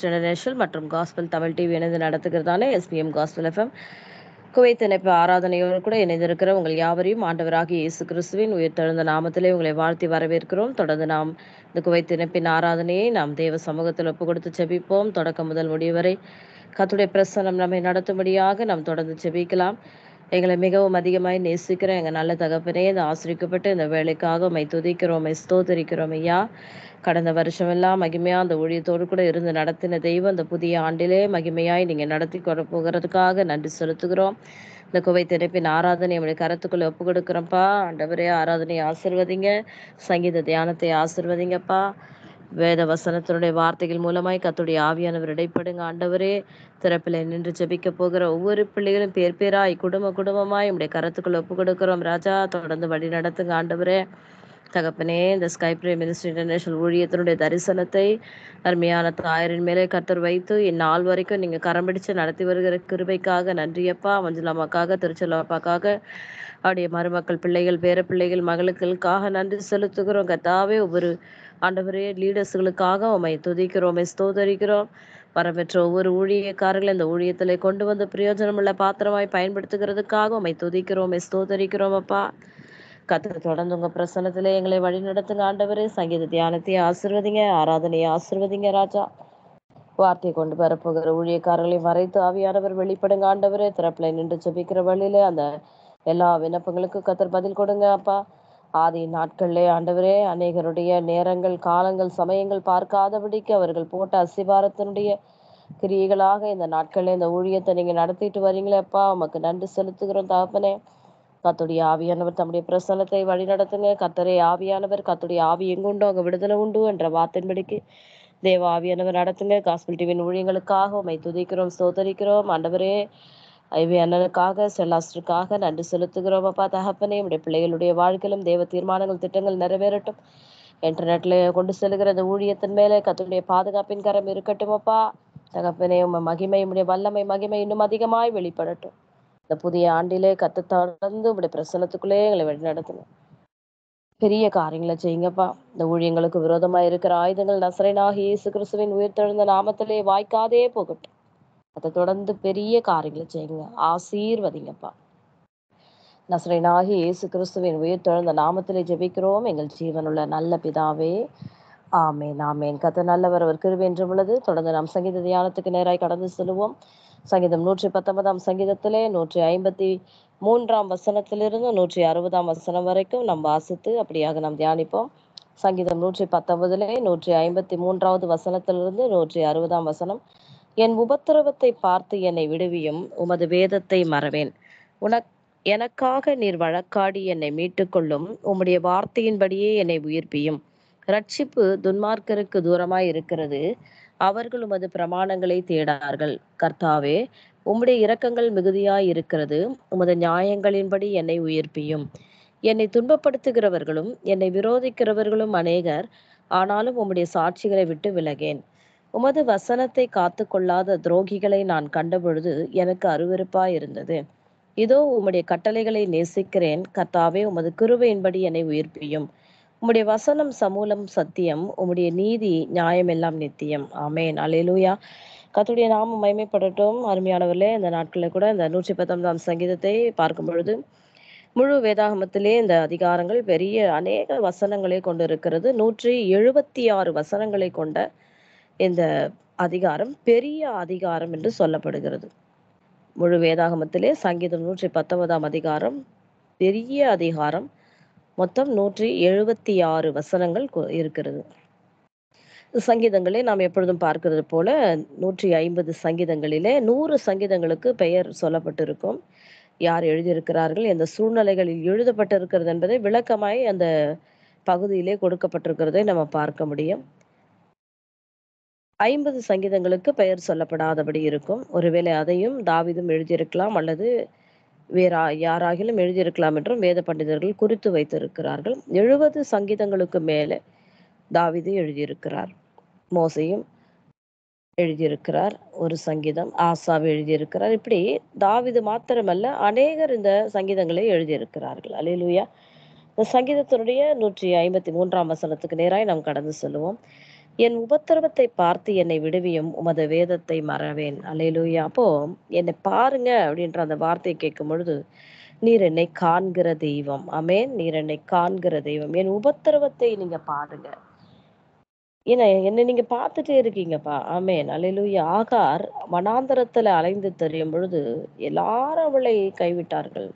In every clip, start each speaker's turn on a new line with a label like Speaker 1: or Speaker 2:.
Speaker 1: Ministry international மற்றும் gospel Tamil TV இணைந்து நடத்துகிறதான SPM gospel FM Kuwait இணைப்பு ஆராதனையோடு கூட இணைந்திருக்கிற உங்கள் யாவரையும் ஆண்டவராகிய இயேசு கிறிஸ்துவின் உயிர்த்தெழுந்த நாமத்திலே உங்களை வாழ்த்தி வரவேற்கிறோம். தொடர்ந்து நாம் இந்த குவைத் இணைப்பின் ஆராதனையை நாம் தேவ சமூகத்தில் ஒப்பு கொடுத்து செபிப்போம். தொடக்கம் முதல் முடிவரை கர்த்தருடைய பிரசன்னம் நம்மை நடத்தும்படியாக நாம் தொடர்ந்து செபிக்கலாம். எங்களை மிகவும் அதிகமாய் நேசிக்கிற எங்கள் நல்ல தகப்பனே, இந்த ஆசிரிக்கப்பட்டு இந்த வேலைக்காக உம்மை துதிக்கிறோம், உம்மை ஸ்தோத்தரிக்கிறோம் ஐயா. கடந்த வருஷமெல்லாம் மகிமையா அந்த ஊழியத்தோடு கூட இருந்து நடத்தின தெய்வம் இந்த புதிய ஆண்டிலே மகிமையாய் நீங்கள் நடத்தி கொண்டு போகிறதுக்காக நன்றி செலுத்துகிறோம். இந்த குவைத் இணைப்பின் ஆராதனை நம்முடைய கருத்துக்குள்ளே ஒப்பு கொடுக்குறோம்ப்பா. ஆண்டவரே, ஆராதனையை ஆசிர்வதிங்க, சங்கீத தியானத்தை ஆசிர்வதிங்கப்பா. வேத வசனத்தினுடைய வார்த்தைகள் மூலமாய் கர்த்தருடைய ஆவியானவர் இடைப்படுங்க ஆண்டவரே. திறப்பில் நின்று ஜெபிக்க போகிற ஒவ்வொரு பிள்ளைகளும் பேர் பேராய் குடும்பமாய் உடைய கரத்துக்குள்ள ஒப்பு கொடுக்கிறோம் ராஜா. தொடர்ந்து வழி நடத்துங்க ஆண்டவரே. தகப்பனே, இந்த ஸ்கை பிரே மினிஸ்ட்ரி இன்டர்நேஷனல் ஊழியத்தினுடைய தரிசனத்தை அருமையான தாயரின் மேலே கர்த்தர் வைத்து இந்நாள் வரைக்கும் நீங்கள் கரம் பிடிச்சு நடத்தி வருகிற கிருபைக்காக நன்றியப்பா. மஞ்சுளாமாக்காக, திருச்செல்வாப்பாக்காக, அவருடைய மருமக்கள், பிள்ளைகள், பேர பிள்ளைகள், மகளுக்களுக்காக நன்றி செலுத்துகிறோம் கர்த்தாவே. ஒவ்வொரு ஆண்டவரே லீடர்ஸ்களுக்காக உம்மை துதிக்கிறோம், உம்மை ஸ்தோத்தரிக்கிறோம். வரப்பெற்ற ஒவ்வொரு ஊழியக்காரர்களை இந்த ஊழியத்தில் கொண்டு வந்து பிரயோஜனமுள்ள பாத்திரமாய் பயன்படுத்துகிறதுக்காக உம்மை துதிக்கிறோம், உம்மை ஸ்தோத்தரிக்கிறோம் அப்பா. கர்த்தர் தொடர்ந்து உங்கள் பிரசன்னத்திலே எங்களை வழி நடத்துங்க ஆண்டவரே. சங்கீத தியானத்தை ஆசிர்வதிங்க, ஆராதனையை ஆசிர்வதிங்க ராஜா. வார்த்தையை கொண்டு வரப்போகிற ஊழியக்காரர்களை மறைத்து ஆவியானவர் வெளிப்படுங்க ஆண்டவரே. திறப்பில் நின்று ஜெபிக்கிற வழியிலே அந்த எல்லா விண்ணப்பங்களுக்கும் கர்த்தர் பதில் கொடுங்க அப்பா. ஆதி நாட்களிலே ஆண்டவரே அநேகருடைய நேரங்கள், காலங்கள், சமயங்கள் பார்க்காதபடிக்கு அவர்கள் போட்ட அஸ்திபாரத்தினுடைய கிரியைகளாக இந்த நாட்களில் இந்த ஊழியத்தை நீங்கள் நடத்திட்டு வரீங்களே அப்பா. உமக்கு நன்றி செலுத்துகிறோம் தகப்பனே. கர்த்தருடைய ஆவியானவர் தம்முடைய பிரசன்னத்தை வழி நடத்துங்க. கர்த்தரே ஆவியானவர், கர்த்தருடைய ஆவி எங்குண்டோ அங்கே விடுதலை உண்டு என்ற வார்த்தையின்படிக்கு தேவ ஆவியானவர் நடத்துங்க. காஸ்பல் டிவியின் ஊழியங்களுக்காக உம்மை துதிக்கிறோம், ஸ்தோத்தரிக்கிறோம் ஆண்டவரே. ஐவி அண்ணனுக்காக, செல்லாஸ்டருக்காக நன்றி செலுத்துகிறோம் அப்பா. தகப்பனே, உடைய பிள்ளைகளுடைய வாழ்க்கையிலும் தேவ தீர்மானங்கள், திட்டங்கள் நிறைவேறட்டும். இன்டர்நெட்ல கொண்டு செல்கிற அந்த ஊழியத்தின் மேலே கர்த்தருடைய பாதுகாப்பின் கரம் இருக்கட்டும் அப்பா. தகப்பனே, உம்மை மகிமை, உம்முடைய வல்லமை மகிமை இன்னும் அதிகமாய் வெளிப்படட்டும். இந்த புதிய ஆண்டிலே கர்த்தர் தொடர்ந்து உடைய பிரசன்னத்துக்குள்ளே எங்களை வழி நடத்தணும். பெரிய காரியங்களை செய்யுங்கப்பா. இந்த ஊழியங்களுக்கு விரோதமாக இருக்கிற ஆயுதங்கள் நசரேனாகிய இயேசு கிறிஸ்துவின் உயிர்த்தெழுந்த நாமத்திலே வாய்க்காதே போகட்டும். அதை தொடர்ந்து பெரிய காரியங்களை செய்யுங்க, ஆசீர்வதிங்கப்பா. நசரேனாகிய இயேசு கிறிஸ்துவின் உயிர்த்தெழுந்த நாமத்திலே ஜெபிக்கிறோம் எங்கள் ஜீவனுள்ள நல்ல பிதாவே, ஆமேன் ஆமேன். கர்த்தர் நல்லவர், அவர் கிருபை என்றும் உள்ளது. தொடர்ந்து நாம் சங்கீத தியானத்துக்கு நேராய் கடந்து செல்வோம். சங்கீதம் 119 சங்கீதத்திலே 153 வசனத்திலிருந்து 160 வசனம் வரைக்கும் நாம் வாசித்து அப்படியாக நாம் தியானிப்போம். சங்கீதம் 119 153 வசனத்திலிருந்து 160 வசனம். என் உபத்திரவத்தை பார்த்து என்னை விடுவியும், உமது வேதத்தை மறவேன். எனக்காக நீர் வழக்காடி என்னை மீட்டுக்கொள்ளும், உம்முடைய வார்த்தையின்படியே என்னை உயிர்ப்பியும். ரட்சிப்பு துன்மார்க்கருக்கு தூரமாய் இருக்கிறது, அவர்கள் உமது பிரமாணங்களை தேடார்கள். கர்த்தாவே, உம்முடைய இரக்கங்கள் மிகுதியாய் இருக்கிறது, உமது நியாயங்களின்படி என்னை உயிர்ப்பியும். என்னை துன்பப்படுத்துகிறவர்களும் என்னை விரோதிக்கிறவர்களும் அநேகர், ஆனாலும் உம்முடைய சாட்சிகளை விட்டு விலகேன். உமது வசனத்தை காத்து கொள்ளாத துரோகிகளை நான் கண்டபொழுது எனக்கு அருவருப்பாய் இருந்தது. இதோ உம்முடைய கட்டளைகளை நேசிக்கிறேன். கர்த்தாவே, உமது கிருபையின்படி என்னை உயிர்ப்பியும். உம்முடைய வசனம் சமூலம் சத்தியம், உம்முடைய நீதி நியாயம் எல்லாம் நித்தியம். ஆமேன், அல்லேலூயா. கர்த்தருடைய நாமம் மகிமைப்படட்டும். அருமையானவர்களே, இந்த நாட்களில் கூட இந்த 119 சங்கீதத்தை பார்க்கும் பொழுது முழு வேதாகமத்திலே இந்த அதிகாரங்கள் பெரிய அநேக வசனங்களை கொண்டு இருக்கிறது. 176 வசனங்களை கொண்ட இந்த அதிகாரம் பெரிய அதிகாரம் என்று சொல்லப்படுகிறது. முழு வேதாகமத்திலே சங்கீதம் 119 அதிகாரம் பெரிய அதிகாரம். மொத்தம் 176 வசனங்கள் இருக்கிறது. சங்கீதங்களே நாம் எப்பொழுதும் பார்க்கிறது போல 150 சங்கீதங்களிலே 100 சங்கீதங்களுக்கு பெயர் சொல்லப்பட்டிருக்கும். யார் எழுதியிருக்கிறார்கள், எந்த சூழ்நிலைகளில் எழுதப்பட்டிருக்கிறது என்பதை விளக்கமாய் அந்த பகுதியிலே கொடுக்கப்பட்டிருக்கிறதை நம்ம பார்க்க முடியும். 50 சங்கீதங்களுக்கு பெயர் சொல்லப்படாதபடி இருக்கும். ஒருவேளை அதையும் தாவீதும் எழுதியிருக்கலாம் அல்லது வேற யாராகிலும் எழுதியிருக்கலாம் என்றும் வேத பண்டிதர்கள் குறித்து வைத்திருக்கிறார்கள். 70 சங்கீதங்களுக்கு மேலே தாவீது எழுதியிருக்கிறார். மோசையும் எழுதியிருக்கிறார் ஒரு சங்கீதம், ஆசாவு எழுதியிருக்கிறார். இப்படி தாவீது மாத்திரமல்ல, அநேகர் இந்த சங்கீதங்களை எழுதியிருக்கிறார்கள். அல்லேலூயா. இந்த சங்கீதத்தினுடைய 153 வசனத்துக்கு நேராய் நாம் கடந்து செல்லுவோம். என் உபத்திரவத்தை பார்த்து என்னை விடுவியும் உமது வேதத்தை மறவேன். அல்லேலூயா. அப்போ என்னை பாருங்க அப்படின்ற அந்த வார்த்தையை கேட்கும் பொழுது, நீர் என்னை காண்கிற தெய்வம். ஆமென். நீர் என்னை காண்கிற தெய்வம். என் உபத்திரவத்தை நீங்க பாருங்க. ஏன்னா என்ன நீங்க பார்த்துட்டே இருக்கீங்கப்பா. ஆமென். அல்லேலூயா. ஆகார் வனாந்தரத்துல அலைந்து திரியும் பொழுது, எல்லாரும் அவளை கைவிட்டார்கள்.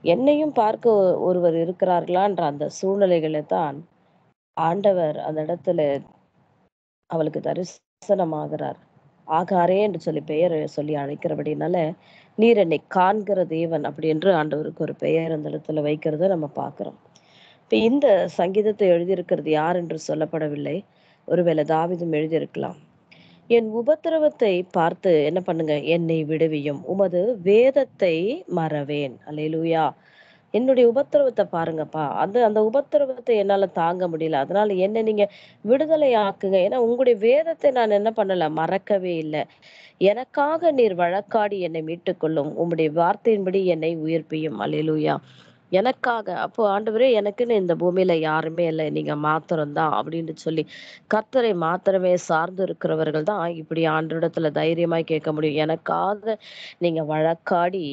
Speaker 1: என்னையும் பார்க்க ஒருவர் இருக்கிறார்களான்ற அந்த சூழ்நிலைகள தான் ஆண்டவர் அந்த இடத்துல அவளுக்கு தரிசனமாகிறார். ஆகாரே என்று சொல்லி பெயர் சொல்லி அழைக்கிறபடினால, நீர் என்னை காண்கிற தேவன் அப்படி என்று ஆண்டவருக்கு ஒரு பெயர் அந்த இடத்துல வைக்கிறத நம்ம பார்க்கிறோம். இப்ப இந்த சங்கீதத்தை எழுதியிருக்கிறது யார் என்று சொல்லப்படவில்லை. ஒருவேளை தாவீதும் எழுதியிருக்கலாம். என் உபத்திரவத்தை பார்த்து என்ன பண்ணுங்க, என்னை விடுவியும். உமது வேதத்தை மறவேன். அல்லேலூயா. என்னுடைய உபத்திரவத்த பாருங்கப்பா. அந்த அந்த உபத்திரவத்த என்னால தாங்க முடியல. அதனால என்ன நீங்க விடுதலை ஆக்குங்க. ஏன்னா உங்களுடைய வேதத்தை நான் என்ன பண்ணல, மறக்கவே இல்ல. எனக்காக நீர் வழக்காடி என்னை மீட்டுக்கொள்ளும். உம்முடைய வார்த்தையின்படி என்னை உயிர்ப்பியும். அல்லேலூயா. எனக்காக அப்போ ஆண்டவரே எனக்குன்னு இந்த பூமியில யாருமே இல்ல. நீங்க மாத்திரம் தான் அப்படின்னு சொல்லி கர்த்தரை மாத்திரமே சார்ந்து இருக்கிறவர்கள் தான் இப்படி ஆண்டவரிடத்துல தைரியமாய் கேட்க முடியும். எனக்காக நீங்க வழக்காடி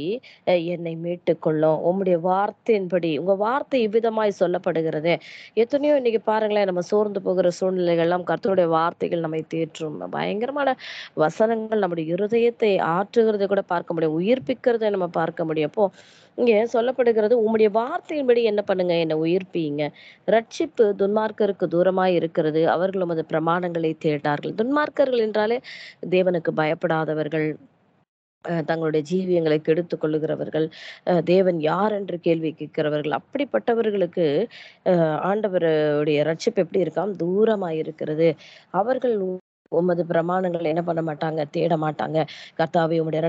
Speaker 1: என்னை மீட்டுக்கொள்ளும். உம்முடைய வார்த்தையின்படி உங்க வார்த்தை இவ்விதமாய் சொல்லப்படுகிறதே. எத்தனையோ இன்னைக்கு பாருங்களேன் நம்ம சோர்ந்து போகிற சூழ்நிலைகள்லாம் கர்த்தருடைய வார்த்தைகள் நம்மை தேற்றும். பயங்கரமான வசனங்கள் நம்முடைய இருதயத்தை ஆற்றுகிறதை கூட பார்க்க முடியும். உயிர்ப்பிக்கிறதை நம்ம பார்க்க முடியும். அப்போ இங்க சொல்லப்படுகிறது, உம்முடைய வார்த்தையின்படி என்ன பண்ணுங்க, என்ன உயிர்ப்பியுங்க. ரட்சிப்பு துன்மார்க்கருக்கு தூரமாய் இருக்கிறது. அவர்கள் உமது பிரமாணங்களை தேடார்கள். துன்மார்க்கர்கள் என்றாலே தேவனுக்கு பயப்படாதவர்கள், தங்களுடைய ஜீவியங்களை கெடுத்துக் கொள்ளுகிறவர்கள், தேவன் யார் என்று கேள்வி கேட்கிறவர்கள். அப்படிப்பட்டவர்களுக்கு ஆண்டவருடைய ரட்சிப்பு எப்படி இருக்காம்? தூரமாய் இருக்கிறது. அவர்கள் உமது பிரமாணங்கள் என்ன பண்ண மாட்டாங்க, தேட மாட்டாங்க. கர்த்தாவே உம்முடைய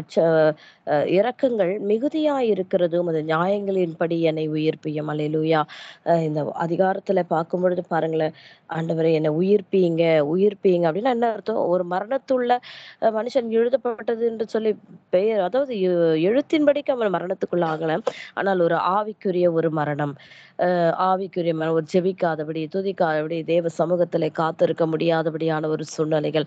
Speaker 1: இரக்கங்கள் மிகுதியாய் இருக்கிறது. உமது நியாயங்களின்படி என்னை உயிர்ப்பியும். அல்லேலூயா. இந்த அதிகாரத்துல பார்க்கும் பொழுது பாருங்களேன், ஆண்டவரே என்னை உயிர்ப்பியுங்க, உயிர்ப்பியுங்க அப்படின்னா என்ன அர்த்தம்? ஒரு மரணத்துள்ள மனுஷன் எழுதப்பட்டது என்று சொல்லி பெயர் அதாவது எழுத்தின்படிக்கு அவன் மரணத்துக்குள்ள ஆகல. ஆனால் ஒரு ஆவிக்குரிய ஒரு மரணம். ஆவிக்குரிய மரணம். ஒரு ஜெபிக்காதபடி, துதிக்காதபடி, தேவ சமூகத்திலே காத்திருக்க முடியாதபடியான ஒரு சூழ்நிலைகள்,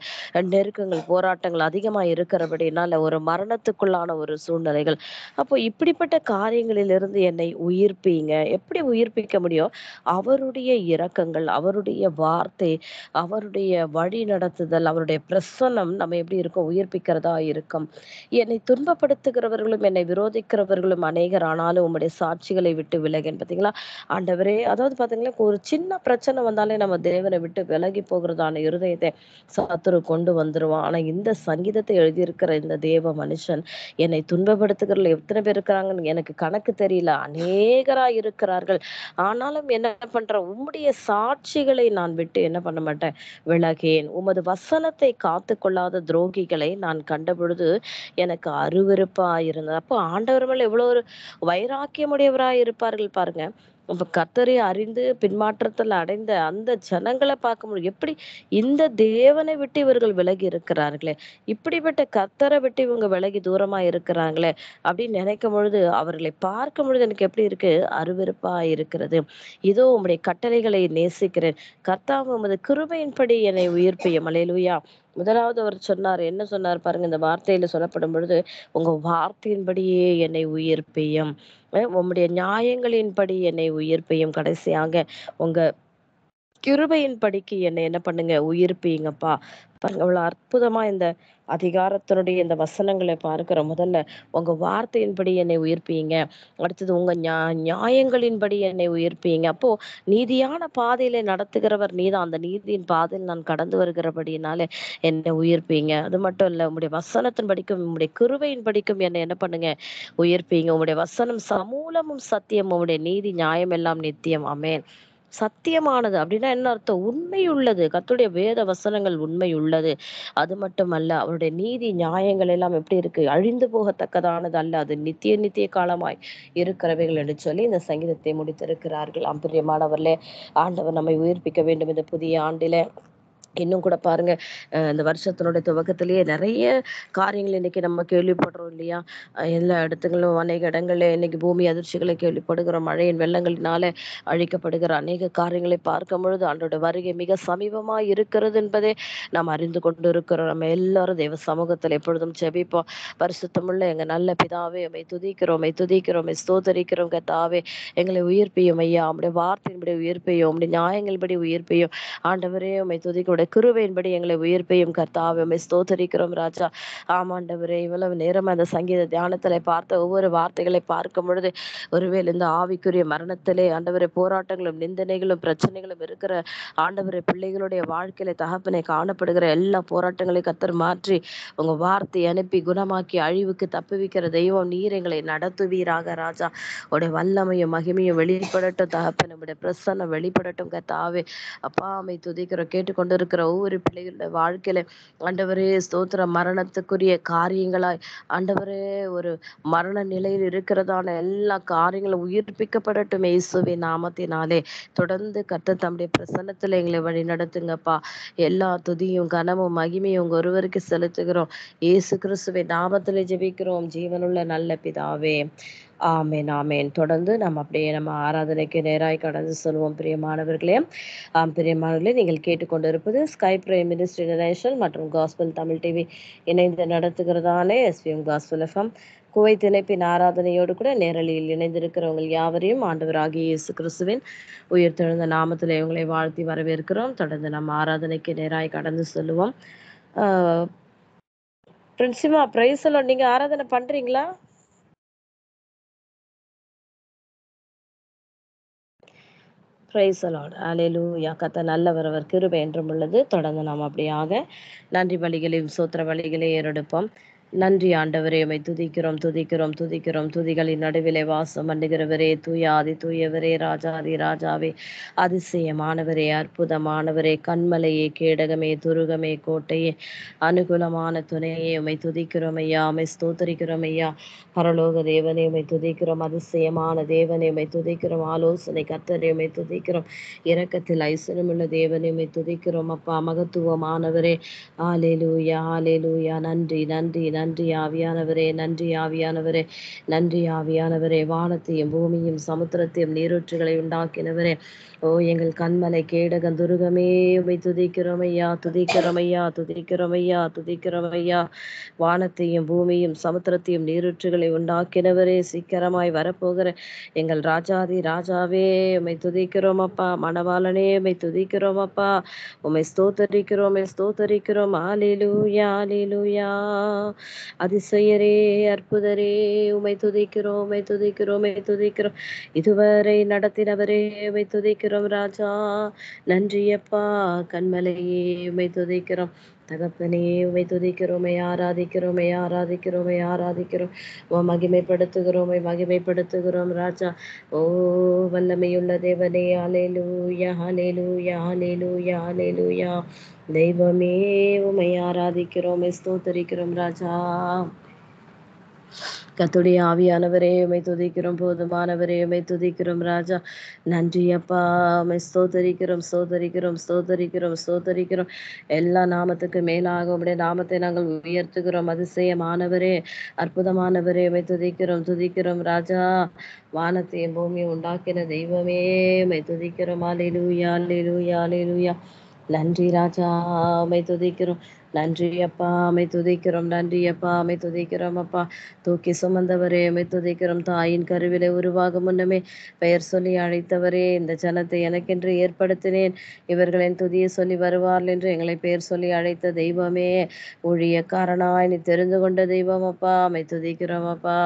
Speaker 1: நெருக்கங்கள், போராட்டங்கள் அதிகமா இருக்கிறபடினால ஒரு மரணத்துக்குள்ளான ஒரு சூழ்நிலைகள். அப்போ இப்படிப்பட்ட காரியங்களிலிருந்து என்னை உயிர்ப்பீங்க. எப்படி உயிர்ப்பிக்க முடியும்? அவருடைய இரக்கங்கள், அவருடைய வார்த்தை, அவருடைய வழி நடத்துதல், அவருடைய பிரசன்னம் நம்ம எப்படி இருக்கும்? உயிர்ப்பிக்கிறதா இருக்கும். என்னை துன்பப்படுத்துகிறவர்களும், என்னை விரோதிக்கிறவர்களும் அநேகர் ஆனாலும் உம்முடைய சாட்சிகளை விட்டு விலகேன். பார்த்தீங்களா? ஆண்டவரே அதாவது பார்த்தீங்களா, ஒரு சின்ன பிரச்சனை வந்தாலே நம்ம தேவனை விட்டு விலகி போகிறதான இருதயத்தை சத்துரு கொண்டு வந்துருவான். ஆனா இந்த சங்கீதத்தை எழுதியிருக்கிற இந்த தேவ மனுஷன், என்னை துன்பப்படுத்துகிறவர்கள் எத்தனை பேர் இருக்கிறாங்கன்னு எனக்கு கணக்கு தெரியல. அநேகரா இருக்கிறார்கள். ஆனாலும் என்ன பண்றேன்? உம்முடைய சாட்சிகளை நான் விட்டு என்ன பண்ண மாட்டேன்? விலகேன். உமது வசனத்தை காத்துக்கொள்ளாத துரோகிகளை நான் கண்டபொழுது எனக்கு அருவருப்பா இருந்தது. அப்போ ஆண்டவர் மேல எவ்வளோ ஒரு வைராக்கியமுடையவராய் இருப்பார்கள் பாருங்க. அப்ப கர்த்தரை அறிந்து பின்மாற்றத்துல அடைந்த அந்த ஜனங்கள பார்க்க முடியும். எப்படி இந்த தேவனை விட்டு இவர்கள் விலகி இருக்கிறார்களே! இப்படிப்பட்ட கர்த்தரை விட்டு இவங்க விலகி தூரமா இருக்கிறாங்களே! அப்படின்னு நினைக்கும் பொழுது, அவர்களை பார்க்கும் பொழுது எனக்கு எப்படி இருக்கு? அருவருப்பா இருக்கிறது. இதோ உம்முடைய கட்டளைகளை நேசிக்கிறேன். கர்த்தாவே உமது கிருபையின்படி என்னை உயிர்ப்பியும். அல்லேலூயா. முதலாவது அவர் சொன்னார். என்ன சொன்னார் பாருங்க, இந்த வார்த்தையில சொல்லப்படும் பொழுது, உங்க வார்த்தையின்படியே என்னை உயிர்ப்பியும். உம்முடைய நியாயங்களின்படி என்னை உயிர்ப்பியும். கடைசியாக உங்க கிருபையின் படிக்கு என்னை என்ன பண்ணுங்க, உயிர்ப்பிங்கப்பா. பாருங்க அவ்வளவு அற்புதமா இந்த அதிகாரத்தினுடைய இந்த வசனங்களை பார்க்கிறோம். முதல்ல உங்க வார்த்தையின்படி என்னை உயிர்ப்பிங்க. அடுத்தது உங்க நியாயங்களின்படி என்னை உயிர்ப்பிங்க. அப்போ நீதியான பாதையில நடத்துகிறவர் நீதான். அந்த நீதியின் பாதையில் நான் கடந்து வருகிறபடினாலே என்னை உயிர்ப்பிங்க. அது மட்டும் இல்ல, உம்முடைய வசனத்தின் படிக்கும் உம்முடைய கிருபையின் படிக்கும் என்னை என்ன பண்ணுங்க, உயிர்ப்பிங்க. உம்முடைய வசனம் சமூலமும் சத்தியம், உம்முடைய நீதி நியாயம் எல்லாம் நித்தியம். ஆமென். சத்தியமானது அப்படின்னா என்ன அர்த்தம்? உண்மை உள்ளது. கர்த்தருடைய வேத வசனங்கள் உண்மை உள்ளது. அது மட்டுமல்ல, அவருடைய நீதி நியாயங்கள் எல்லாம் எப்படி இருக்கு? அழிந்து போகத்தக்கதானது அல்ல. அது நித்திய நித்திய காலமாய் இருக்கிறவைகள் என்று சொல்லி இந்த சங்கீதத்தை முடித்திருக்கிறார்கள். பிரியமானவர்களே, ஆண்டவர் நம்மை உயிர்ப்பிக்க வேண்டும் இந்த புதிய ஆண்டிலே. இன்னும் கூட பாருங்க, இந்த வருஷத்தினுடைய துவக்கத்திலேயே நிறைய காரியங்கள் இன்னைக்கு நம்ம கேள்விப்படுறோம் இல்லையா? எல்லா இடத்துங்களும் அநேக இடங்கள்ல இன்னைக்கு பூமி அதிர்ச்சிகளை கேள்விப்படுகிறோம். மழையின் வெள்ளங்களினால அழிக்கப்படுகிற அநேக காரியங்களை பார்க்கும் பொழுது ஆண்டோட வருகை மிக சமீபமா இருக்கிறது என்பதே நாம் அறிந்து கொண்டு இருக்கிறோம். நம்ம எல்லாரும் தேவ சமூகத்தில் எப்பொழுதும் ஜெபிப்போம். பரிசுத்தமுள்ள எங்க நல்ல பிதாவே, உம்மை துதிக்கிறோம், உம்மை துதிக்கிறோம், உம்மை ஸ்தோத்தரிக்கிறோம் கர்த்தாவே. எங்களை உயிர்ப்பியும் ஐயா, உம்முடைய வார்த்தையின்படி உயிர்ப்பியும், உம்முடைய நியாயங்கள்படி உயிர்ப்பியும். ஆண்டவரே, உம்மை துதிக்க கிருபையின்படி எங்களை உயிர்ப்பையும் கர்த்தாவே, உம்மை ஸ்தோத்தரிக்கிறோம் ராஜா. ஆமாண்டவரே, இவ்வளவு நேரம் அந்த சங்கீத தியானத்திலே பார்த்த ஒவ்வொரு வார்த்தைகளை பார்க்கும் பொழுது, ஒருவேளை இந்த ஆவிக்குரிய மரணத்திலே ஆண்டவரே போராட்டங்களும் நிந்தனைகளும் பிரச்சனைகளும் இருக்கிற ஆண்டவரே பிள்ளைகளுடைய வாழ்க்கையில தகப்பனை காணப்படுகிற எல்லா போராட்டங்களையும் கத்தர் மாற்றி உங்க வார்த்தை அனுப்பி குணமாக்கி அழிவுக்கு தப்புவிக்கிற தெய்வம் நீர் எங்களை நடத்துவீராக ராஜா. உடைய வல்லமையும் மகிமையும் வெளிப்படட்டும் தகப்பன், நம்முடைய பிரசன்னம் வெளிப்படட்டும் கர்த்தாவே. அப்பா, உம்மை துதிக்கிறோம். கேட்டுக்கொண்டிருக்கிற ஒவ்வொரு பிள்ளைகளுடைய வாழ்க்கையில ஆண்டவரே ஸ்தோத்திரம், மரணத்துக்குரிய காரியங்களாய் ஆண்டவரே ஒரு மரண நிலையில் இருக்கிறதான எல்லா காரியங்களும் உயிர்ப்பிக்கப்படட்டும் இயேசுவின் நாமத்தினாலே. தொடர்ந்து கர்த்தர் தம்முடைய பிரசன்னத்தில் எங்களை வழி நடத்துங்கப்பா. எல்லா துதியும் கனமும் மகிமையும் உங்க ஒருவருக்கு செலுத்துகிறோம். இயேசு கிறிஸ்துவின் நாமத்திலே ஜெபிக்கிறோம் ஜீவனுள்ள நல்ல பிதாவே. ஆமேன், ஆமேன். தொடர்ந்து நம்ம ஆராதனைக்கு நேராய் கடந்து சொல்வோம் பிரியமானவர்களே. பிரியமானவர்களே, நீங்கள் கேட்டுக்கொண்டிருப்பது ஸ்கை பிரைம் மினிஸ்ட்ரி இன்டர்நேஷனல் மற்றும் காஸ்பல் தமிழ் டிவி இணைந்து நடத்துகிறதான எஸ்பிஎம் காஸ்பல் எஃப்எம் குவைத் இணைப்பின் ஆராதனையோடு கூட நேரலில் இணைந்திருக்கிறவங்க யாவரையும் ஆண்டவராகிய இயேசு கிறிஸ்துவின் உயிர்த்தெழுந்த நாமத்தில் இவங்களை வாழ்த்தி வரவேற்கிறோம். தொடர்ந்து நம்ம ஆராதனைக்கு நேராய் கடந்து சொல்லுவோம். பிரின்சிமா, பிரைஸ் எல்லாம் நீங்க ஆராதனை பண்றீங்களா? Praise the Lord. அல்லேலூயா. கர்த்தர் நல்லவர், அவர் கிருபை என்றும் உள்ளது. தொடர்ந்து நாம் அப்படியாக நன்றி பலிகளையும் சோத்திர பலிகளை ஏறெடுப்போம். நன்றி ஆண்டவரே, உம்மை துதிக்கிறோம் துதிக்கிறோம் துதிக்கிறோம். துதிகளின் நடுவிலே வாசம் பண்ணுகிறவரே, தூயாதி தூயவரே, ராஜாதி ராஜாவே, அதிசயமானவரே, அற்புதமானவரே, கண்மலையே, கேடகமே, துருகமே, கோட்டையே, அனுகூலமான துணையே, உம்மை துதிக்கிறோம் ஐயா, உம்மை ஸ்தோத்தரிக்கிறோம் ஐயா. பரலோக தேவனே, உம்மை துதிக்கிறோம். அதிசயமான தேவனே, உம்மை துதிக்கிறோம். ஆலோசனை கர்த்தரே, உம்மை துதிக்கிறோம். இரக்கத்தில் ஐஸ்வர்யமுள்ள தேவனே, உம்மை துதிக்கிறோம் அப்பா. மகத்துவமானவரே, ஹalleluya ஹalleluya. நன்றி நன்றி நன்றி ஆவியானவரே, நன்றி ஆவியானவரே, நன்றி ஆவியானவரே. வானத்தையும் பூமியும் சமுத்திரத்தையும் நீரூற்றுகளை உண்டாக்கினவரே, ஓ எங்கள் கண்மலை கேடகம் துருகமே, உம்மை துதிக்கிறோம் ஐயா, துதிக்கிறோம் ஐயா, துதிக்கிறோம் ஐயா, துதிக்கிறோம் ஐயா. வானத்தையும் பூமியும் சமுத்திரத்தையும் நீரூற்றுகளை உண்டாக்கினவரே, சீக்கிரமாய் வரப்போகிற எங்கள் ராஜாதி ராஜாவே, உம்மை துதிக்கிறோம் அப்பா. மணவாளனே, உம்மை துதிக்கிறோம் அப்பா. உம்மை ஸ்தோத்தரிக்கிறோம், உம்மை ஸ்தோத்தரிக்கிறோம். ஹalleluya ஹalleluya. அதிசயரே, அற்புதரே, உம்மை துதிக்கிறோம், உம்மை துதிக்கிறோம், உம்மை துதிக்கிறோம். இதுவரை நடத்தினவரே, உம்மை துதிக்கிறோம் ராஜா. நன்றி அப்பா. கண்மலையே, உம்மை துதிக்கிறோம். தகப்பனே, உம்மை துதிக்கிறோமே, ஆராதிக்கிறோமே, ஆராதிக்கிறோமே, ஆராதிக்கிறோம். மகிமைப்படுத்துகிறோமே, மகிமைப்படுத்துகிறோம் ராஜா. ஓ வல்லமையுள்ள தேவனே, ஹalleluya ஹalleluya ஹalleluya ஹalleluya. தெய்வமே, உம்மை ஆராதிக்கிறோம், ஸ்தோத்தரிக்கிறோம் ராஜா. கர்த்தருடைய ஆவியானவரே, உம்மை துதிக்கிறோம். போதுமானவரே, உம்மை துதிக்கிறோம் ராஜா. நன்றி அப்பா. உம்மை ஸ்தோத்தரிக்கிறோம் ஸ்தோத்தரிக்கிறோம் ஸ்தோத்தரிக்கிறோம் ஸ்தோத்தரிக்கிறோம். எல்லா நாமத்துக்கு மேலாக உம்முடைய நாமத்தை நாங்கள் உயர்த்துகிறோம். அதிசயமானவரே, அற்புதமானவரே, உம்மை துதிக்கிறோம் துதிக்கிறோம் ராஜா. வானத்தையும் பூமியை உண்டாக்கின தெய்வமே, உம்மை துதிக்கிறோம். ஹalleluya ஹalleluya ஹalleluya. நன்றி ராஜா, உம்மை துதிக்கிறோம். நன்றி அப்பா, உம்மை துதிக்கிறோம். நன்றி அப்பா, உம்மை துதிக்கிறோம் அப்பா. தூக்கி சுமந்தவரே, உம்மை துதிக்கிறோம். தாயின் கருவிலே உருவாகும் முன்னமே பெயர் சொல்லி அழைத்தவரே, இந்த ஜனத்தை எனக்கென்று ஏற்படுத்தினேன், இவர்கள் என் துதியை சொல்லி வருவார்கள் என்று எங்களை பெயர் சொல்லி அழைத்த தெய்வமே, ஊழியக்காரனாய் நீ தெரிந்து கொண்ட தெய்வம் அப்பா, உம்மை துதிக்கிறோம் அப்பா.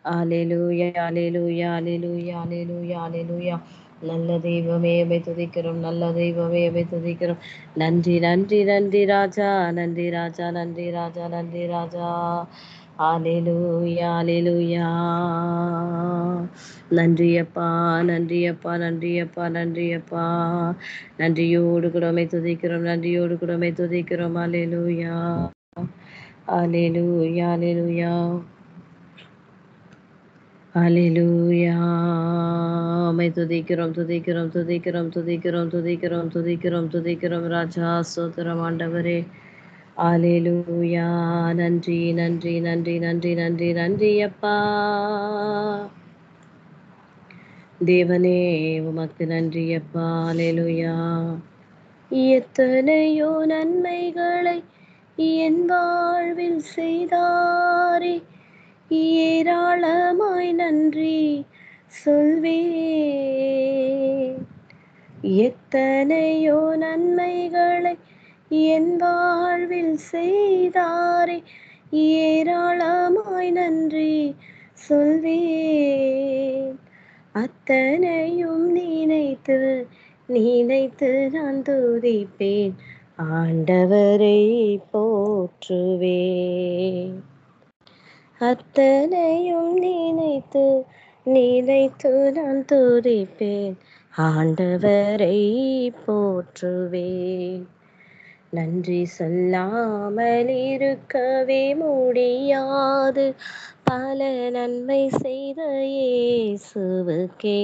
Speaker 1: ஹalleluya ஹalleluya ஹalleluya ஹalleluya ஹalleluya. நல்ல தெய்வமே, உம்மை துதிக்கிறோம். நல்ல தெய்வமே, உம்மை துதிக்கிறோம். நன்றி நன்றி நன்றி ராஜா, நன்றி ராஜா, நன்றி ராஜா, நன்றி ராஜா. ஹalleluya ஹalleluya. நன்றி அப்பா, நன்றி அப்பா, நன்றி அப்பா, நன்றி அப்பா. நன்றியோடு கூட உம்மை துதிக்கிறோம், நன்றியோடு கூட உம்மை துதிக்கிறோம். ஹalleluya ஹalleluya ஹalleluya. அல்லேலூயா. உம்மை துதிக்கிறோம் துதிக்கிறோம் துதிக்கிறோம் துதிக்கிறோம் துதிக்கிறோம் துதிக்கிறோம் துதிக்கிறோம் ராஜா. ஸ்தோத்திரம் ஆண்டவரே. அல்லேலூயா. நன்றி நன்றி நன்றி நன்றி நன்றி நன்றி அப்பா. தேவனே உமக்கு நன்றி அப்பா. அல்லேலூயா. எத்தனையோ நன்மைகளை என் வாழ்வில் செய்தாரே, ஏராளமாய் நன்றி சொல்வேன். எத்தனையோ நன்மைகளை என் வாழ்வில் செய்தாரே, ஏராளமாய் நன்றி சொல்வேன். அத்தனையும் நினைத்து நினைத்து நான் துதிப்பேன், ஆண்டவரை போற்றுவேன். அத்தனையும் நினைத்து நினைத்து நான் துதிப்பேன், ஆண்டவரை போற்றுவேன். நன்றி சொல்லாமல் இருக்கவே முடியாது, பல நன்மை செய்த இயேசுவுக்கே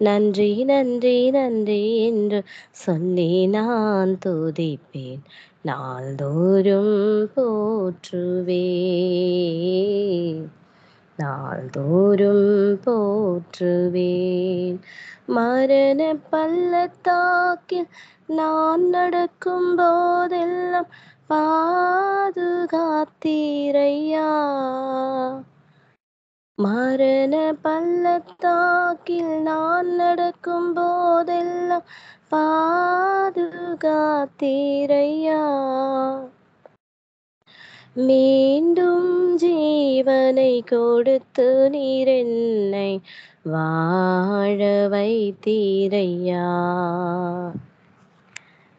Speaker 1: நன்றி நன்றி நன்றி என்று சொல்லி நான் துதிப்பேன், நாள்தோறும் போற்றுவேன், நாள்தோறும் போற்றுவேன். மரண பள்ளத்தாக்கில் நான் நடக்கும் போதெல்லாம் பாதுகாத்தீரையா. மரண பள்ளத்தாக்கில் நான் நடக்கும் போதெல்லாம் பாதுகாத்தீரையா. மீண்டும் ஜீவனை கொடுத்து நீர் என்னை வாழ வைத்தீரையா.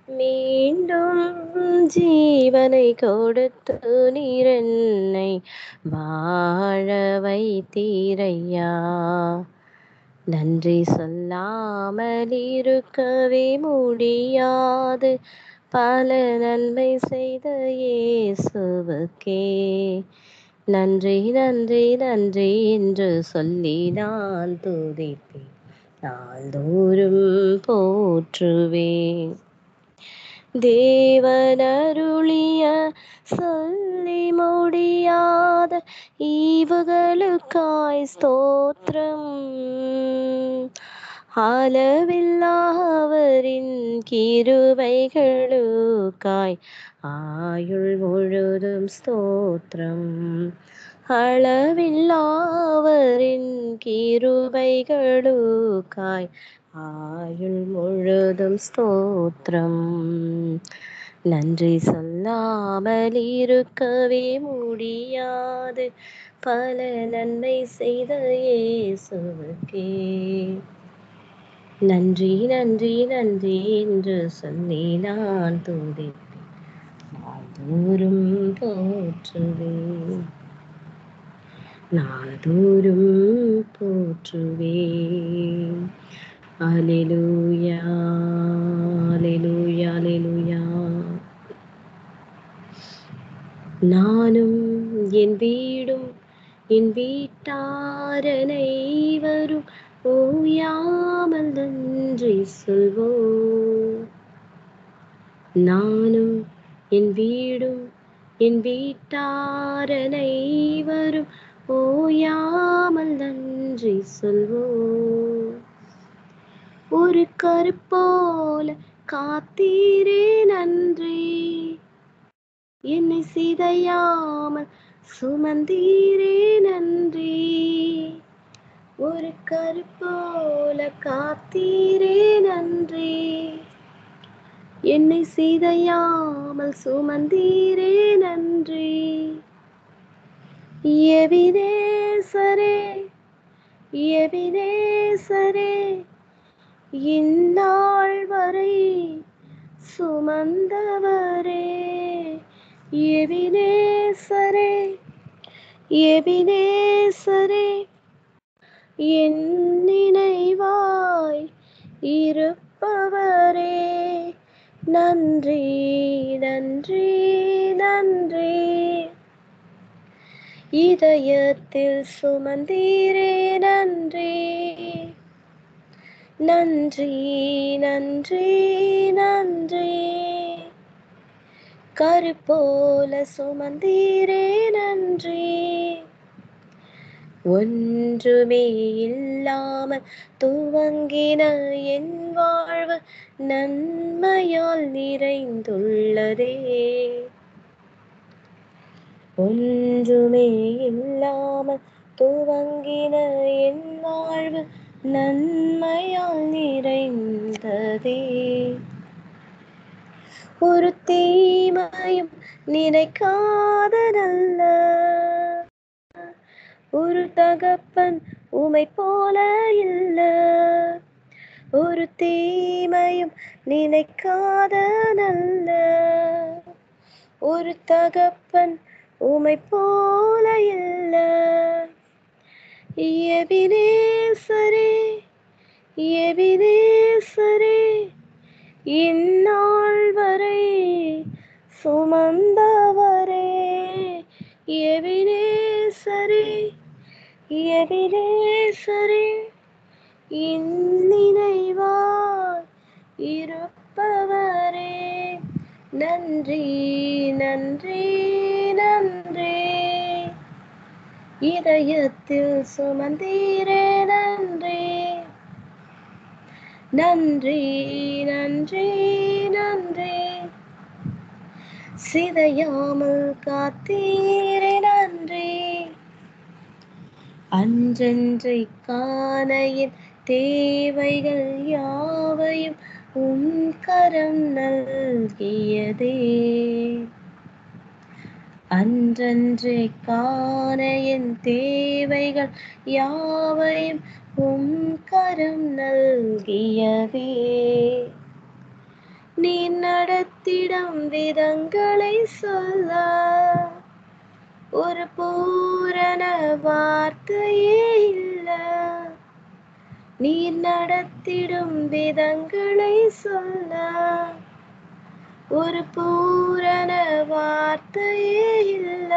Speaker 1: மீண்டும் ஜீவனை கொடுத்து நீர் என்னை வாழ வைத்தீரையா. நன்றி சொல்லாமல் இருக்கவே முடியாது, பல நன்மை செய்த இயேசுவுக்கே நன்றி நன்றி நன்றி என்று சொல்லி நான் துதிப்பேன், நாள்தோறும் போற்றுவேன். தேவனருளிய சொல்லி முடியாத ஈவுகளுக்காய் ஸ்தோத்திரம். அளவில்லாதவரின் கிருபைகளுக்காய் ஆயுள் முழுதும் ஸ்தோத்திரம். அளவில்லாதவரின் கிருபைகளுக்காய் ஆயுள் முழுதும் ஸ்தோத்திரம். நன்றி சொல்லாமல் இருக்கவே முடியாது, பல நன்மை செய்த இயேசுவுக்கே நன்றி நன்றி நன்றி என்று சொல்லி நான் துதிப்பேன், நாள்தோறும் போற்றுவேன், நாள்தோறும் போற்றுவேன். அல்லேலூயா அல்லேலூயா அல்லேலூயா. நானும் என் வீடும் என் வீட்டார் அனைவரும் ஓயாமல் நன்றி சொல்வோம். நானும் என் வீடும் என் வீட்டார் அனைவரும் ஓயாமல் நன்றி சொல்வோம். ஒரு கருப்போல காத்தீரே நன்றி, என்னை சிதையாமல் சுமந்தீரே நன்றி. ஒரு கருப்போல காத்தீரே நன்றி, என்னை சிதையாமல் சுமந்தீரே நன்றி. எபினேசரே எபினேசரே, இந்நாள் வரை சுமந்தவரே. எபினேசரே எபினேசரே, என் நினைவாய் இருப்பவரே. நன்றி நன்றி நன்றி. இதயத்தில் சுமந்தீரே நன்றி, நன்றி, நன்றி, நன்றி. கருப்போல சுமந்தீரே நன்றி, ஒன்றுமே இல்லாமல் துவங்கின என் வாழ்வு நன்மையால் நிறைந்துள்ளதே. ஒன்றுமே இல்லாமல் துவங்கின என் வாழ்வு நன்மையால் நிறைந்ததே. ஒரு தீமையும் நினைக்காத நல்ல ஒரு தகப்பன் உமை போல இல்ல. ஒரு தீமையும் நினைக்காத நல்ல ஒரு தகப்பன் உமை போல இல்ல. எபினேசரே, எபினேசரே, இந்நாள் வரை சுமந்தவரே. எபினேசரே, எபினேசரே, நினைவாய் இருப்பவரே. நன்றி, நன்றி, நன்றி. இதயத்தில் சுமந்தீரே நன்றி, நன்றி, நன்றி, நன்றி. சிதையாமல் காத்தீரே நன்றி, அன்றன்றைக்கான என் தேவைகள் யாவையும் உன் கரம் நல்கியதே. அன்றன்றைக்கான என் தேவைகள் யாவையும் உன் கரம் நல்கியதே. நீ நடத்திடும் விதங்களை சொல்ல ஒரு பூரண வார்த்தையே இல்ல. நீ நடத்திடும் விதங்களை சொல்ல ஒரு பூரண வார்த்தையே இல்ல.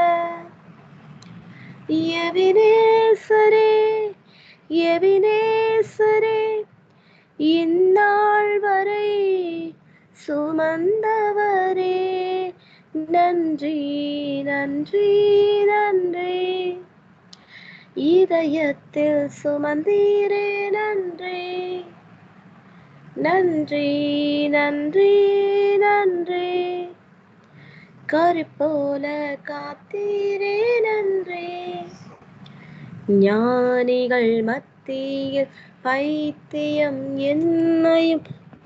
Speaker 1: எபினேசரே, எபினேசரே, இந்நாள் வரை சுமந்தவரே. நன்றி, நன்றி, நன்றி. இதயத்தில் சுமந்தீரே நன்றி, நன்றி, நன்றி, நன்றி. கருப்போல காத்தீரே நன்றி. ஞானிகள் மத்தியில் பைத்தியம் என்னையும்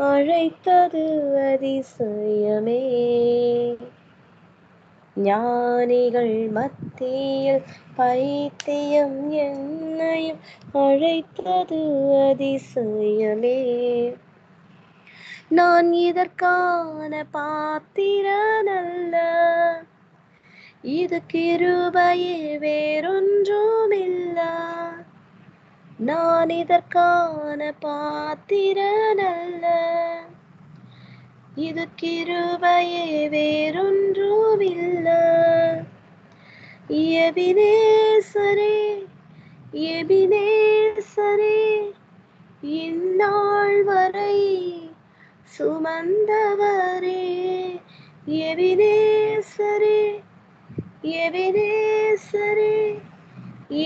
Speaker 1: அழைத்தது அதிசயமே. ஞானிகள் மத்தியில் பைத்தியம் என்னையும் அழைத்தது அதிசயமே. நான் இதற்கான பாத்திரனல்ல, இது கிருபையே வேறொன்றுமில்ல. நான் இதற்கான பாத்திரனல்ல, இது கிருபையே வேறொன்றுமில்ல. எபினேசரே, எபினேசரே, இந்நாள் வரை சுமந்தவரே. எபினேசரே, எபினேசரே,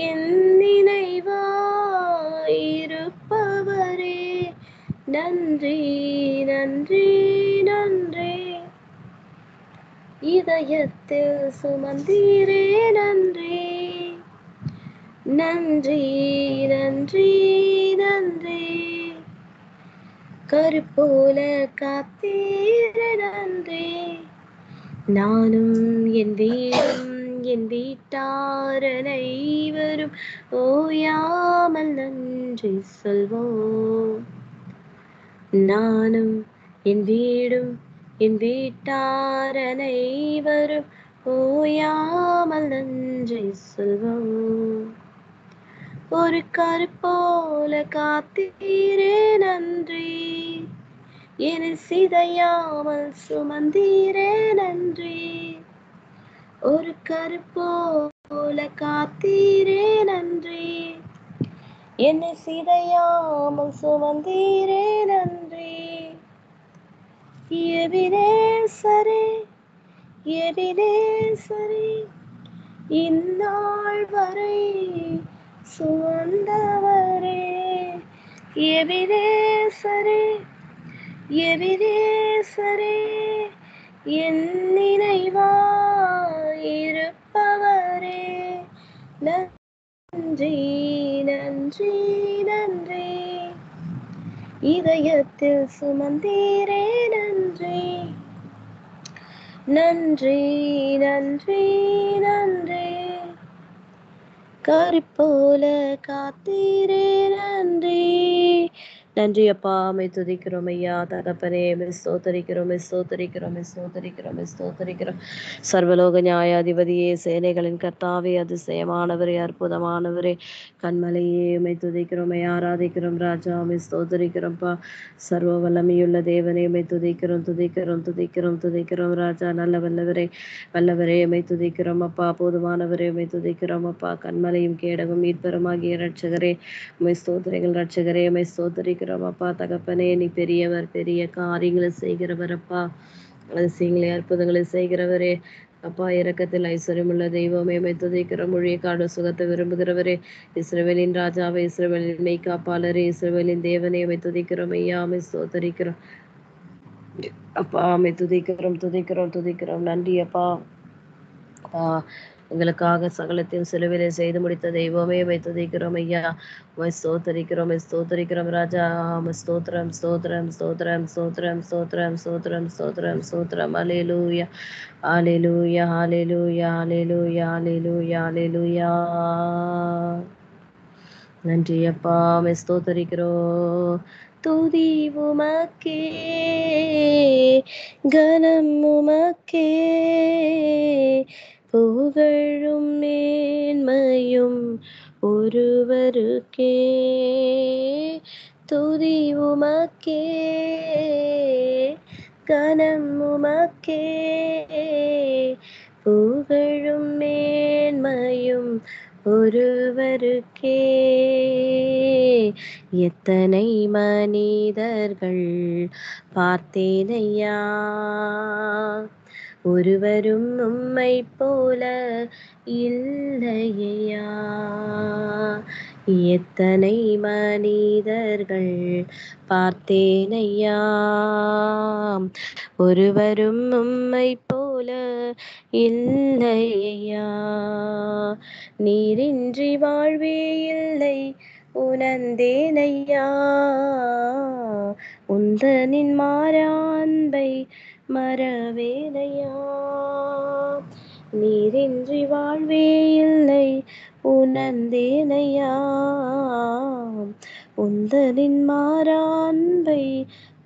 Speaker 1: என் நினைவாயிருப்பவரே. நன்றி, நன்றி, நன்றி. இதயத்தில் சுமந்தீரே நன்றி, நன்றி, நன்றி, நன்றி. கருப்போல காத்தீரே நன்றி. நானும் என் வீடும் என் வீட்டார் அனைவரும் ஓயாமல் நன்றி சொல்வோம். நானும் என் வீடும் என் வீட்டார் அனைவரும் ஓயாமல் நன்றி சொல்வோம். ஒரு கருப்போல காத்தீரே நன்றி, என்னை சிதையாமல் சுமந்தீரே நன்றி. ஒரு கருப்போ போல காத்தீரே நன்றி, என்னை சிதையாமல் சுமந்தீரே நன்றி. எபினேசரே எபினேசரே, இந்நாள் வரை சுமந்தவரே. எபினேசரே எபினேசரே, என் நினைவாயிருப்பவரே. நன்றி நன்றி நன்றி, இதயத்தில் சுமந்தீரே நன்றி. நன்றி நன்றி நன்றி, கரிப்போல காத்தீரே நன்றி. நன்றி அப்பா, மை துதிக்கிறோம் ஐயா தகப்பனே, ஸ்தோத்தரிக்கிறோம் ஸ்தோத்தரிக்கிறோம் ஸ்தோத்தரிக்கிறோம் ஸ்தோத்தரிக்கிறோம். சர்வலோக நியாயாதிபதியே, சேனைகளின் கர்த்தாவே, அதிசயமானவரே, அற்புதமானவரே, கண்மலையே, மை துதிக்கிறோம் ஆராதிக்கிறோம் ராஜா, மை ஸ்தோத்தரிக்கிறோம்ப்பா. சர்வ வல்லமையுள்ள தேவனே, மை துதிக்கிறோம் துதிக்கிறோம் துதிக்கிறோம் துதிக்கிறோம் ராஜா. நல்ல வல்லவரே வல்லவரே, மை துதிக்கிறோம் அப்பா. போதுமானவரே, மை துதிக்கிறோம் அப்பா. கண்மலையும் கேடகும் மீட்பெருமாகிய ரட்சகரே, மை ஸ்தோத்திரிகள் ரட்சகரே, மை ஸ்தோத்திரிக்கிறோம் அப்பா. தகப்பனே, நீ பெரியவர், பெரிய காரியங்களை செய்கிறவர் அப்பா. அதிசயங்களை அற்புதங்களை செய்கிறவரே அப்பா. இரக்கத்தில் ஐஸ்வர்யமுள்ள தெய்வமே, மை துதிக்கிறோம். மொழியக்காடு சுகத்தை விரும்புகிறவரே, இஸ்ரவேலின் ராஜாவே, இஸ்ரவேலின் மெய்காப்பாளரே, இஸ்ரவேலின் தேவனே, மை துதிக்கிறோம் ஐயா, மை ஸ்தோத்திரிக்கிறோம் அப்பா. மை துதிக்கிறோம் துதிக்கிறோம் துதிக்கிறோம். நன்றி அப்பா. எங்களுக்காக சகலத்தையும் சிலுவிலே செய்து முடித்த தெய்வமே, மை துதிக்கிறோம் ஐயா, மை ஸ்தோத்தரிக்கிறோம் ஸ்தோத்தரிக்கிறோம் ராஜா. ஸ்தோத்திரம் ஸ்தோத்திரம் ஸ்தோத்திரம் ஸ்தோத்திரம் ஸ்தோத்திரம் ஸ்தோத்திரம் ஸ்தோத்திரம் ஸ்தோத்திரம். அல்லேலூயா அல்லேலூயா அல்லேலூயா அல்லேலூயா அல்லேலூயா அல்லேலூயா. நன்றி அப்பா, மை ஸ்தோத்தரிக்கிறோம். துதி உமக்கே, கனம் உமக்கே, புகழும் மேன்மையும் ஒருவருக்கே. துதி உமக்கே, கனம் உமக்கே, புகழும் மேன்மையும் ஒருவருக்கே. எத்தனை மனிதர்கள் பார்த்தேனையா, ஒருவரும் உம்மை போல இல்லையா. எத்தனை மனிதர்கள் பார்த்தேனையா, ஒருவரும் உம்மை போல இல்லையா. நீரின்றி வாழ்வே இல்லை உணர்ந்தேனையா, உந்தனின் மாறான்பை மறவேனையா. நீரின்றி வாழ்வே இல்லை உணர்ந்தேனையா, உந்தனின் மாறான்பை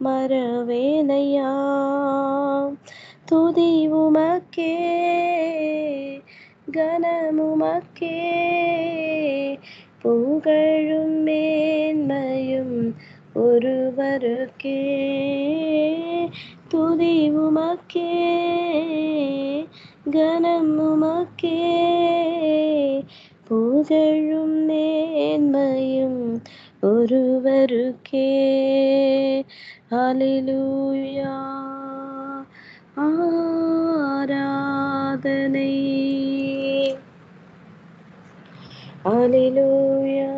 Speaker 1: மறவேனையா. துதி உமக்கே, கனமுமக்கே, புகழும் மேன்மையும் ஒருவருக்கே. துதி உமக்கே, கனம் உமக்கே, புகழும் மேன்மையும் ஒருவருக்கே. அல்லேலூயா ஆராதனை. அல்லேலூயா.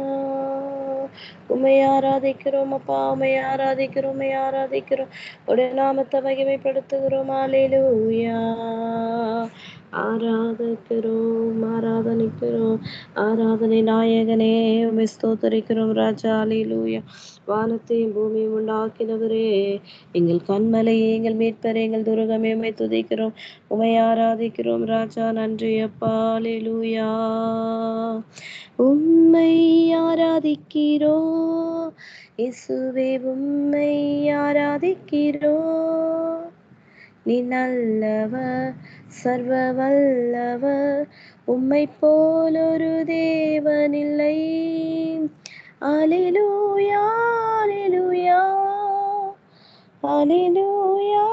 Speaker 1: உம்மை ஆராதிக்கிறோம் அப்பா, உம்மை ஆராதிக்கிறோம், உம்மை ஆராதிக்கிறோம், உடைய நாமத்தை மகிமைப்படுத்துகிறோம். அல்லேலூயா. ஆராதிக்கிறோம் ஆராதனிக்கிறோம். ஆராதனை நாயகனே, உம்மை ஸ்தோத்தரிக்கிறோம் ராஜா. அல்லேலூயா. வானத்தையும் பூமியும் உண்டாக்கினவரே, எங்கள் கண்மலையே, எங்கள் மீட்பரே, எங்கள் துருகமே, உம்மை துதிக்கிறோம், உம்மை ஆராதிக்கிறோம் ராஜா. நன்றி அப்பா. அல்லேலூயா. உம்மை ஆராதிக்கிறோ இயேசுவே, உம்மை ஆராதிக்கிறோ. நீ நல்லவர், சர்வ வல்லவர், உம்மை போல் ஒரு தேவனில்லை. அல்லேலூயா அல்லேலூயா அல்லேலூயா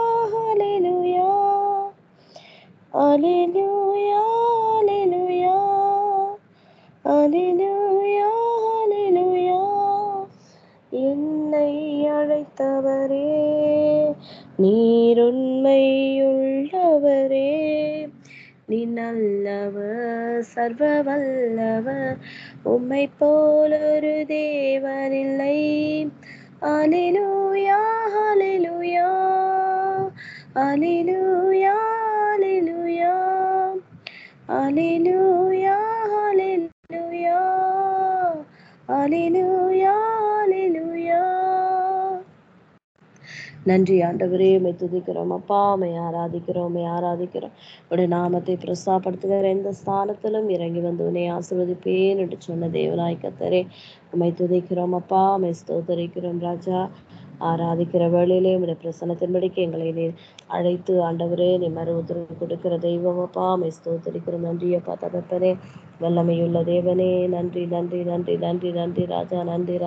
Speaker 1: அல்லேலூயா அல்லேலூயா அல்லேலூயா நீ நல்லவர், சர்வ வல்லவர், உம்மை போல் ஒரு தேவனில்லை. அல்லேலூயா, அல்லேலூயா, அல்லேலூயா, அல்லேலூயா, அல்லேலூயா, அல்லேலூயா, அல்லேலூயா, அல்லேலூயா. நன்றி ஆண்டவரே, உம்மை துதிக்கிறோம் அப்பா, உம்மை ஆராதிக்கிறோம், உம்மை ஆராதிக்கிறோம். உடைய நாமத்தை பிரஸ்தாபடுத்துகிற எந்த ஸ்தானத்திலும் இறங்கி வந்து உன்னை ஆசீர்வதிப்பேன் என்று சொன்ன தேவனாய் கர்த்தரே, உம்மை துதிக்கிறோம் அப்பா, உம்மை ஸ்தோத்தரிக்கிறோம் ராஜா. ஆராதிக்கிற வேளையிலே உடைய பிரசன்னத்தின்படிக்கு எங்களை நீர் அழைத்து ஆண்டவரே, நீ மறு உத்தரவு கொடுக்கிற தெய்வம் அப்பா, உம்மை ஸ்தோத்தரிக்கிறோம். நன்றி அப்பா தகப்பனே, வல்லமையுள்ள தேவனே, நன்றி நன்றி நன்றி நன்றி நன்றி ராஜா, நன்றி.